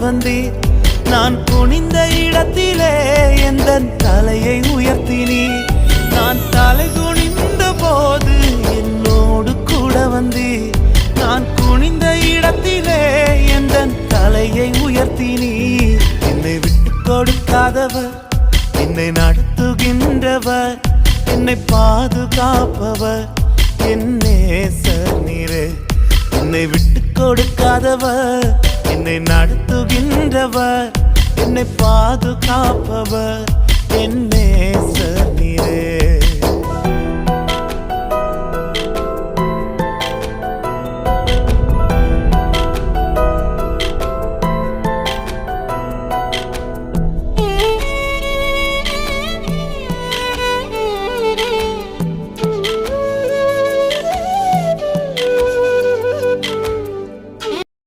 வந்தீர். நான் குனிந்த இடத்திலே எந்தன் தலையை உயர்த்தினீர். நான் தலை குனிந்த போது என்னோடு கூட வந்தீர். நான் குனிந்த இடத்திலே எந்தன் தலையை உயர்த்தினீர். என்னை விட்டு கொடுக்காதவர், என்னை நடத்துகின்றவர், என்னை பாதுகாப்பவர் என் நேசர் நீரே. என்னை விட்டு கொடுக்காதவர், என்னை நடத்துகின்றவர், என்னை பாதுகாப்பவர் என் நேசர்